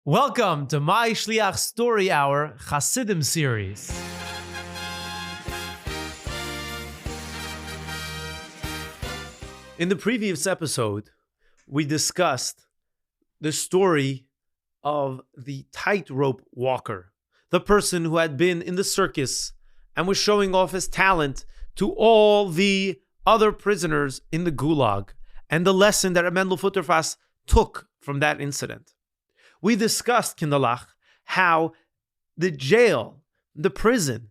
Welcome to MyShlaich Story Hour Chassidim series. In the previous episode, we discussed the story of the tightrope walker, the person who had been in the circus and was showing off his talent to all the other prisoners in the gulag, and the lesson that Reb Mendel Futerfas took from that incident. We discussed, Kindalach, how the jail, the prison,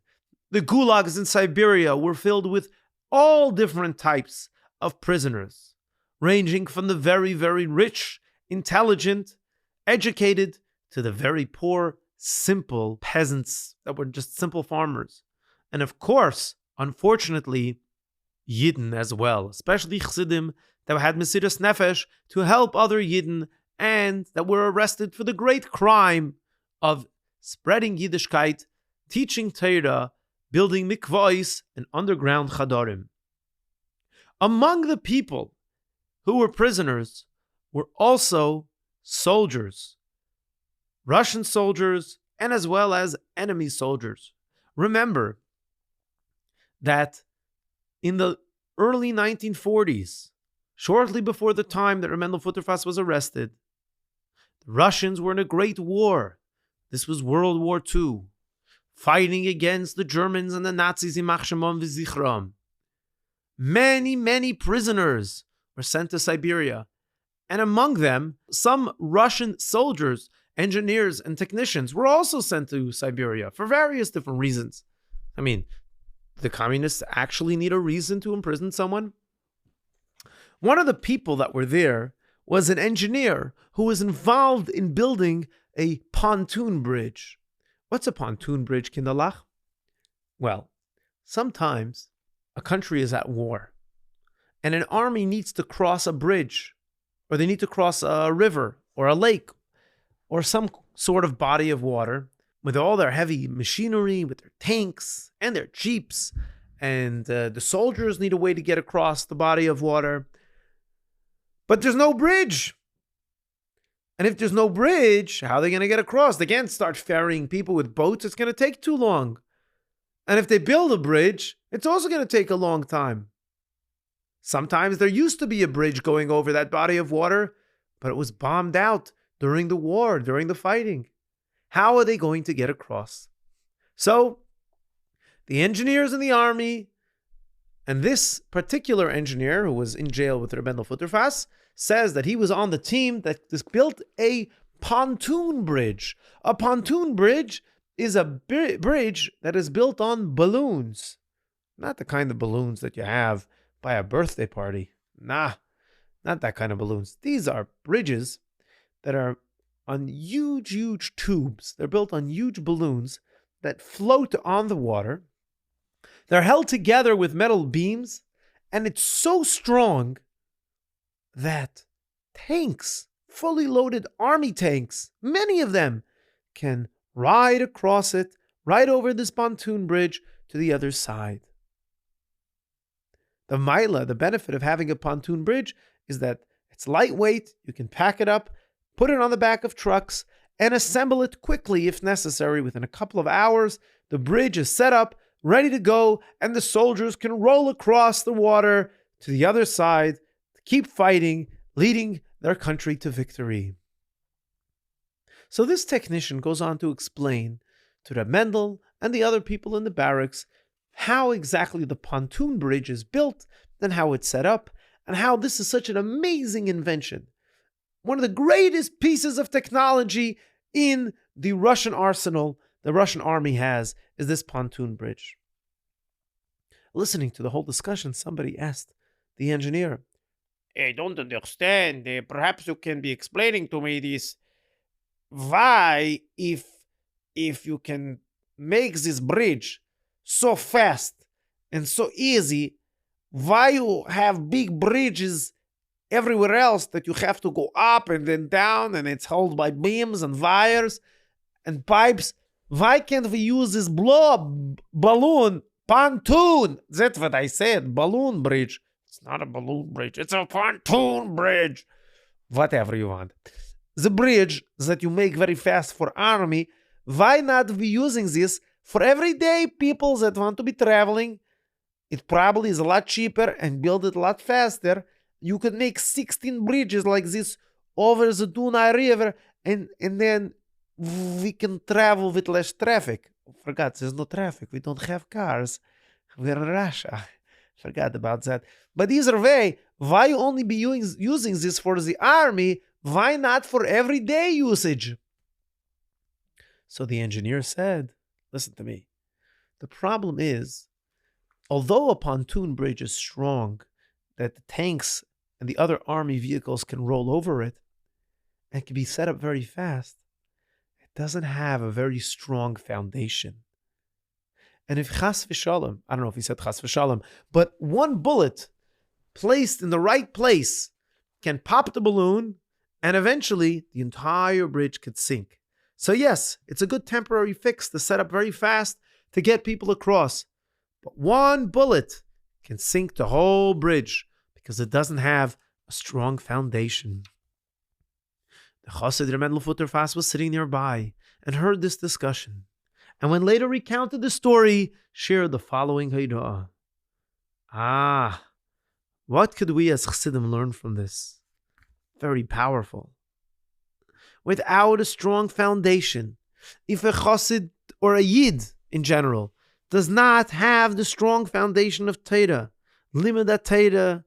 the gulags in Siberia were filled with all different types of prisoners, ranging from the very, very rich, intelligent, educated, to the very poor, simple peasants that were just simple farmers. And of course, unfortunately, Yidden as well, especially Chassidim that had Mesiras Nefesh to help other Yidden and that were arrested for the great crime of spreading Yiddishkeit, teaching Torah, building mikvahs and underground chadarim. Among the people who were prisoners were also soldiers, Russian soldiers, and as well as enemy soldiers. Remember that in the early 1940s, shortly before the time that Reb Mendel Futerfas was arrested, the Russians were in a great war. This was World War II, fighting against the Germans and the Nazis in Machshemon v'Zichron. Many prisoners were sent to Siberia, and among them, some Russian soldiers, engineers, and technicians were also sent to Siberia for various different reasons. I mean, the communists actually need a reason to imprison someone? One of the people that were there was an engineer who was involved in building a pontoon bridge. What's a pontoon bridge, Kindalach? Well, sometimes a country is at war, and an army needs to cross a bridge, or they need to cross a river, or a lake, or some sort of body of water, with all their heavy machinery, with their tanks, and their jeeps, and the soldiers need a way to get across the body of water. But there's no bridge. And if there's no bridge, how are they going to get across? They can't start ferrying people with boats. It's going to take too long. And if they build a bridge, it's also going to take a long time. Sometimes there used to be a bridge going over that body of water, but it was bombed out during the war, during the fighting. How are they going to get across? So, the engineers in the army, and this particular engineer who was in jail with Reb Mendel Futerfas says that he was on the team that built a pontoon bridge. A pontoon bridge is a bridge that is built on balloons. Not the kind of balloons that you have by a birthday party. Nah, not that kind of balloons. These are bridges that are on huge tubes. They're built on huge balloons that float on the water. They're held together with metal beams, and it's so strong that tanks, fully loaded army tanks, many of them, can ride across it, right over this pontoon bridge to the other side. The benefit of having a pontoon bridge is that it's lightweight, you can pack it up, put it on the back of trucks, and assemble it quickly if necessary. Within a couple of hours, the bridge is set up, ready to go, and the soldiers can roll across the water to the other side to keep fighting, leading their country to victory. So this technician goes on to explain to Reb Mendel and the other people in the barracks how exactly the pontoon bridge is built and how it's set up, and how this is such an amazing invention. One of the greatest pieces of technology in the Russian arsenal the Russian army has is this pontoon bridge. Listening to the whole discussion, somebody asked the engineer, I don't understand. Perhaps you can be explaining to me this. Why, if you can make this bridge so fast and so easy, why you have big bridges everywhere else that you have to go up and then down, and it's held by beams and wires and pipes? Why can't we use this balloon pontoon? That's what I said, balloon bridge. It's not a balloon bridge, it's a pontoon bridge. Whatever you want. the bridge that you make very fast for army, why not be using this for everyday people that want to be traveling? It probably is a lot cheaper and build it a lot faster. You could make 16 bridges like this over the Dunai River, and then we can travel with less traffic. Forgot, there's no traffic. We don't have cars. We're in Russia. Forgot about that. But either way, why only be using this for the army? Why not for everyday usage? So the engineer said, listen to me. The problem is, although a pontoon bridge is strong, that the tanks and the other army vehicles can roll over it and can be set up very fast, it doesn't have a very strong foundation. And if chas v'shalom, I don't know if he said chas v'shalom, but one bullet placed in the right place can pop the balloon, and eventually the entire bridge could sink. So yes, it's a good temporary fix to set up very fast to get people across. But one bullet can sink the whole bridge because it doesn't have a strong foundation. The Chosid Reb Mendel Futerfas was sitting nearby and heard this discussion, and when later recounted the story, shared the following haidah. What could we as Chassidim learn from this? Very powerful. Without a strong foundation, if a Chassid or a Yid in general does not have the strong foundation of Torah, limud Torah,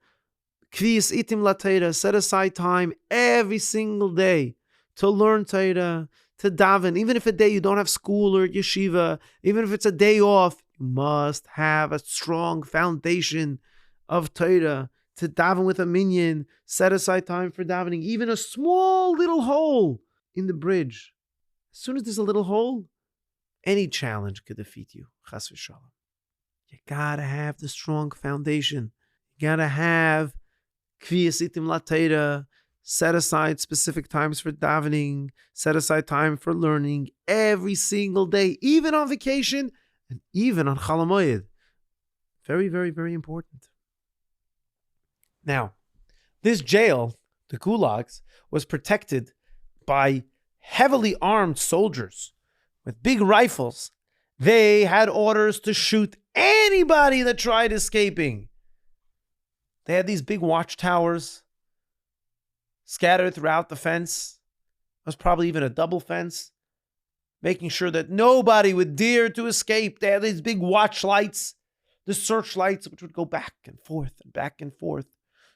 kvius itim la Torah, set aside time every single day to learn Torah, to daven, even if a day you don't have school or yeshiva, even if it's a day off, you must have a strong foundation of Torah to daven with a minyan, set aside time for davening, even a small little hole in the bridge. As soon as there's a little hole, any challenge could defeat you. Chas v'shalom. You gotta have the strong foundation. You gotta have kviyas itim la Torah, set aside specific times for davening, set aside time for learning every single day, even on vacation and even on Chol HaMoed. Very, very, very important. Now, this jail, the gulags, was protected by heavily armed soldiers with big rifles. They had orders to shoot anybody that tried escaping. They had these big watchtowers scattered throughout the fence. It was probably even a double fence, making sure that nobody would dare to escape. They had these big watch lights, the searchlights, which would go back and forth,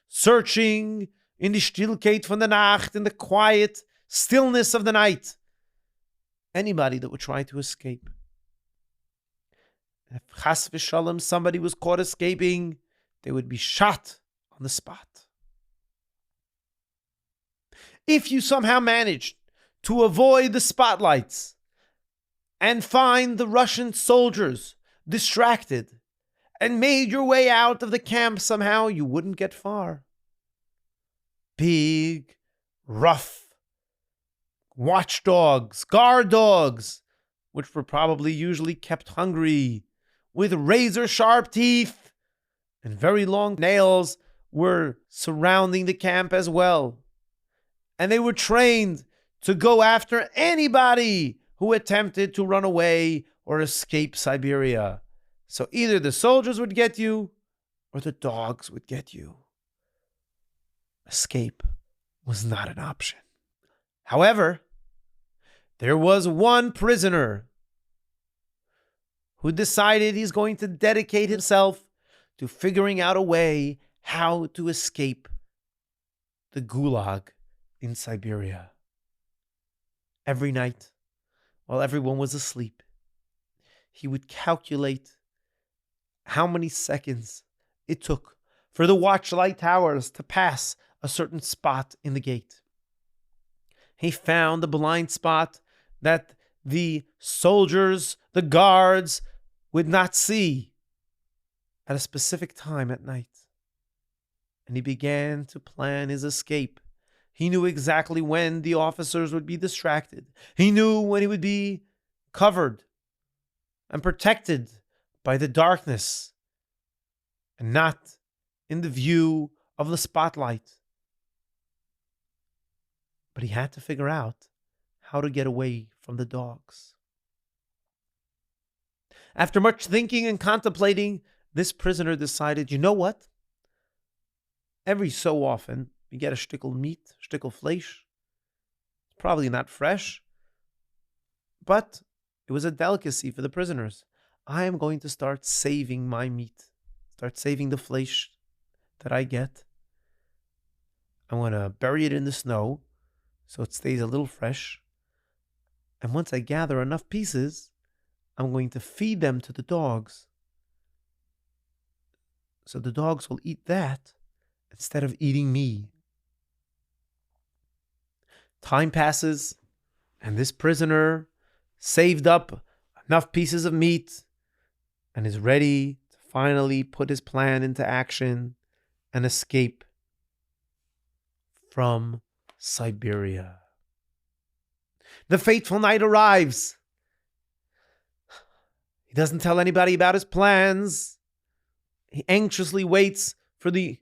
searching in the Stillkeit von der Nacht, in the quiet stillness of the night, anybody that would try to escape. If chas v'shalom somebody was caught escaping, they would be shot on the spot. If you somehow managed to avoid the spotlights and find the Russian soldiers distracted and made your way out of the camp somehow, you wouldn't get far. Big, rough watchdogs, guard dogs, which were probably usually kept hungry, with razor-sharp teeth and very long nails, were surrounding the camp as well. And they were trained to go after anybody who attempted to run away or escape Siberia. So either the soldiers would get you or the dogs would get you. Escape was not an option. However, there was one prisoner who decided he's going to dedicate himself to figuring out a way how to escape the gulag in Siberia. Every night, while everyone was asleep, he would calculate how many seconds it took for the watchlight towers to pass a certain spot in the gate. He found the blind spot that the soldiers, the guards, would not see at a specific time at night. And he began to plan his escape. He knew exactly when the officers would be distracted. He knew when he would be covered and protected by the darkness and not in the view of the spotlight. But he had to figure out how to get away from the dogs. After much thinking and contemplating, this prisoner decided, you know what? Every so often, we get a shtickel meat, shtickel fleisch. It's probably not fresh, but it was a delicacy for the prisoners. I am going to start saving my meat, start saving the fleisch that I get. I'm going to bury it in the snow so it stays a little fresh. And once I gather enough pieces, I'm going to feed them to the dogs. So the dogs will eat that instead of eating me. Time passes, and this prisoner saved up enough pieces of meat and is ready to finally put his plan into action and escape from Siberia. The fateful night arrives. He doesn't tell anybody about his plans. He anxiously waits for the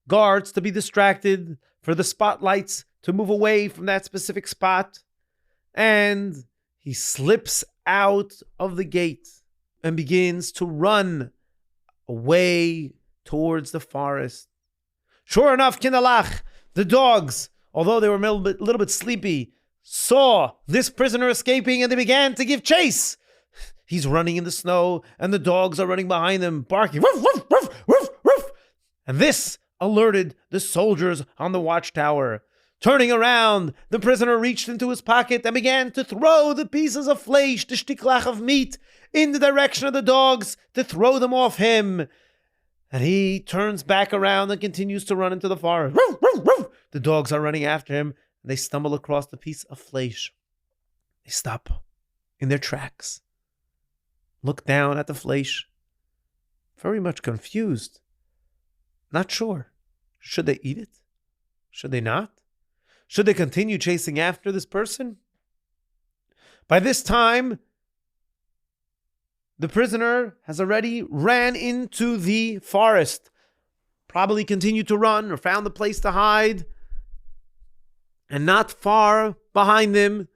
guards to be distracted, for the spotlights to move away from that specific spot. And he slips out of the gate and begins to run away towards the forest. Sure enough, Kinderlach, the dogs, although they were a little bit sleepy, saw this prisoner escaping and they began to give chase. He's running in the snow and the dogs are running behind him, barking, woof, woof, woof, woof, woof. And this alerted the soldiers on the watchtower. Turning around, the prisoner reached into his pocket and began to throw the pieces of fleisch, the shtiklach of meat, in the direction of the dogs to throw them off him. And he turns back around and continues to run into the forest. Woof, woof, woof. The dogs are running after him. And they stumble across the piece of fleisch. They stop in their tracks, look down at the fleisch, very much confused, not sure. Should they eat it? Should they not? Should they continue chasing after this person? By this time, the prisoner has already ran into the forest, probably continued to run or found a place to hide. And not far behind them,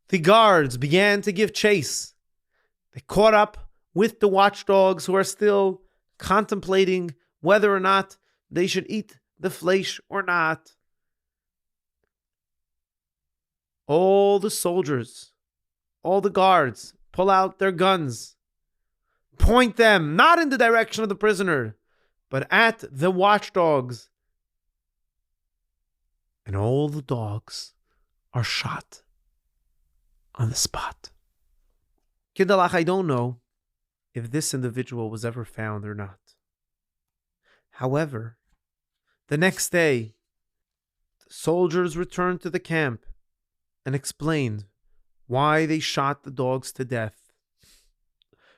the guards began to give chase. They caught up with the watchdogs who are still contemplating whether or not they should eat the fleisch or not. All the soldiers, all the guards pull out their guns, point them not in the direction of the prisoner, but at the watchdogs. And all the dogs are shot on the spot. Kindalach, I don't know if this individual was ever found or not. However, the next day, the soldiers returned to the camp and explained why they shot the dogs to death.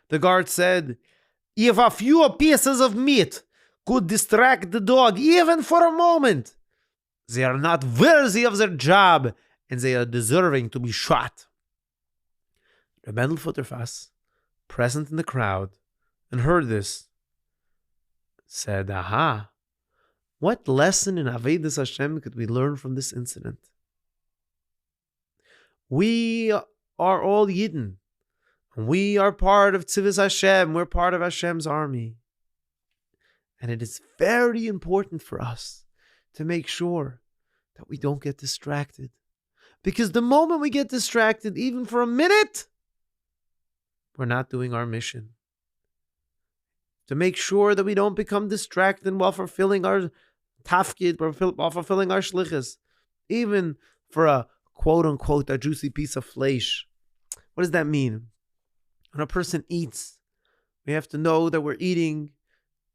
The guard said, if a few pieces of meat could distract the dog even for a moment, they are not worthy of their job, and they are deserving to be shot. Reb Mendel Futerfas, present in the crowd, and heard this, said, aha, what lesson in Avodas Hashem could we learn from this incident? We are all Yidden. We are part of Tzivos Hashem. We're part of Hashem's army. And it is very important for us to make sure that we don't get distracted. Because the moment we get distracted, even for a minute, we're not doing our mission. To make sure that we don't become distracted while fulfilling our tafkid, while fulfilling our shlichus, even for a quote-unquote, a juicy piece of fleisch. What does that mean? When a person eats, we have to know that we're eating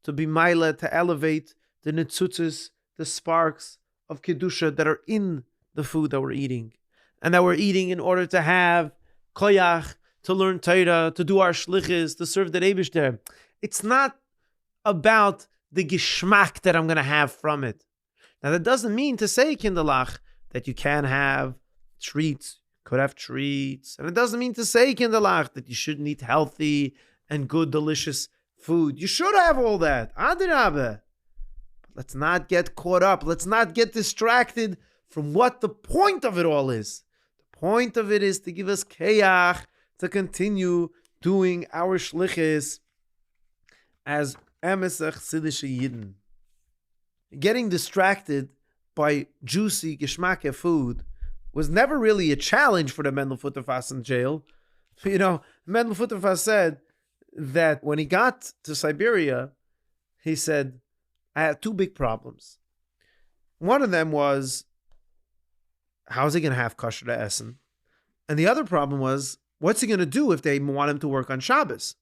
to be maila, to elevate the nitzutzis, the sparks of kedusha that are in the food that we're eating. And that we're eating in order to have koyach, to learn Torah, to do our shlichus, to serve the Eibishter. It's not about the geschmack that I'm going to have from it. Now that doesn't mean to say, Kinderlach, that you can't have treats, could have treats. And it doesn't mean to say, Kinderlach, that you shouldn't eat healthy and good, delicious food. You should have all that. Adrabah. But let's not get caught up. Let's not get distracted from what the point of it all is. The point of it is to give us kayach to continue doing our shlichus as emesach Chassidishe Yidden. Getting distracted by juicy geschmacke food was never really a challenge for the Mendel Futerfas in jail. Mendel Futerfas said that when he got to Siberia, he said, I had two big problems. One of them was, how is he going to have kosher to essen? And the other problem was, what's he going to do if they want him to work on Shabbos?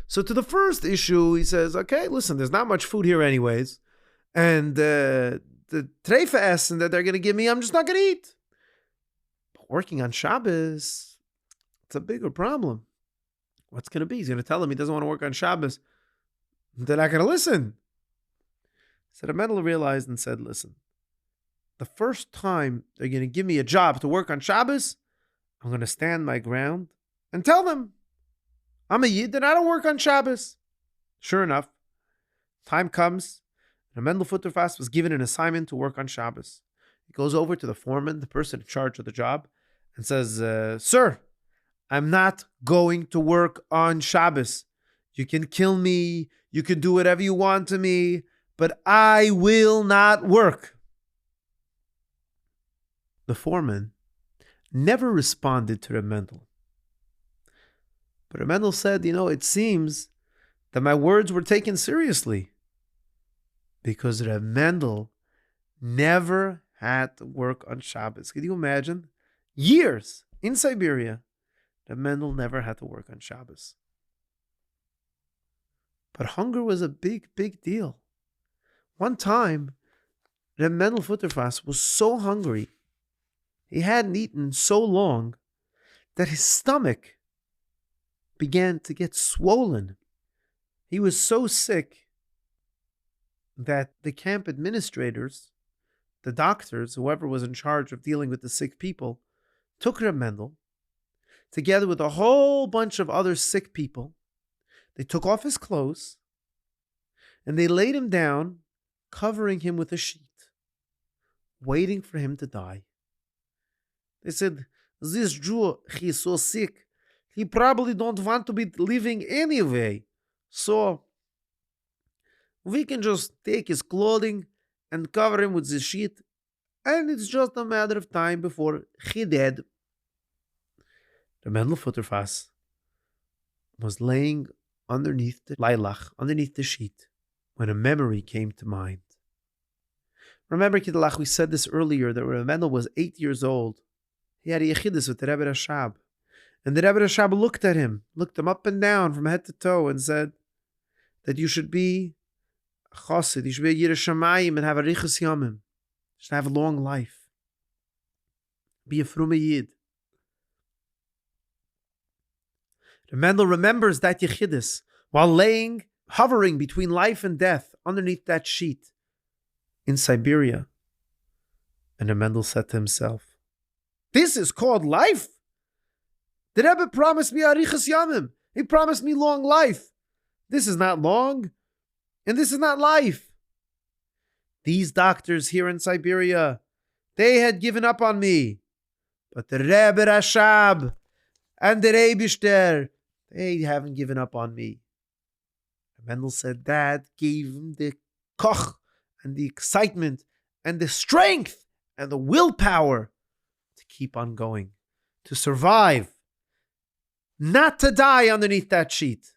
So to the first issue, he says, okay, listen, there's not much food here anyways. And the treifa essen that they're going to give me, I'm just not going to eat. But working on Shabbos, it's a bigger problem. What's going to be? He's going to tell him he doesn't want to work on Shabbos. They're not going to listen. So the Mendel realized and said, listen, the first time they're going to give me a job to work on Shabbos, I'm going to stand my ground and tell them, I'm a Yid and I don't work on Shabbos. Sure enough, time comes, and Mendel Futerfas was given an assignment to work on Shabbos. He goes over to the foreman, the person in charge of the job, and says, sir, I'm not going to work on Shabbos. You can kill me, you can do whatever you want to me, but I will not work. The foreman never responded to Reb Mendel. But Reb Mendel said, it seems that my words were taken seriously, because Reb Mendel never had to work on Shabbos. Can you imagine? Years in Siberia, Reb Mendel never had to work on Shabbos. But hunger was a big, big deal. One time, Reb Mendel Futerfas was so hungry, he hadn't eaten so long, that his stomach began to get swollen. He was so sick that the camp administrators, the doctors, whoever was in charge of dealing with the sick people, took Reb Mendel, together with a whole bunch of other sick people. They took off his clothes, and they laid him down, covering him with a sheet, waiting for him to die. They said, this Jew, he's so sick, he probably don't want to be living anyway. So, we can just take his clothing and cover him with this sheet, and it's just a matter of time before he dead. The Mendel Futerfas was laying underneath the Leilach, underneath the sheet, when a memory came to mind. Remember, Kidalach, we said this earlier, that when Mendel was 8 years old, he had a yechidus with the Rebbe Rashab. And the Rebbe Rashab looked him up and down from head to toe, and said that you should be a Chosid, you should be a Yireh Shamayim and have a Riches Yamim. You should have a long life. Be a Frume Yid. The Mendel remembers that yechidus while hovering between life and death underneath that sheet in Siberia. And the Mendel said to himself, this is called life? The Rebbe promised me Arichas Yamim. He promised me long life. This is not long, and this is not life. These doctors here in Siberia, they had given up on me. But the Rebbe Rashab and the Rebishter, they haven't given up on me. Mendel said that gave him the koch and the excitement and the strength and the willpower to keep on going, to survive, not to die underneath that sheet.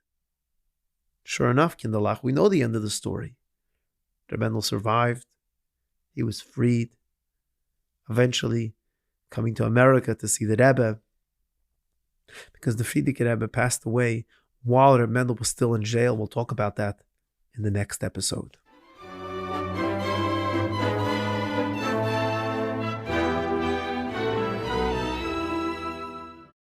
Sure enough, Kindalach, we know the end of the story. Reb Mendel survived. He was freed. Eventually, coming to America to see the Rebbe, because the Frierdiker Rebbe passed away while Reb Mendel was still in jail. We'll talk about that in the next episode.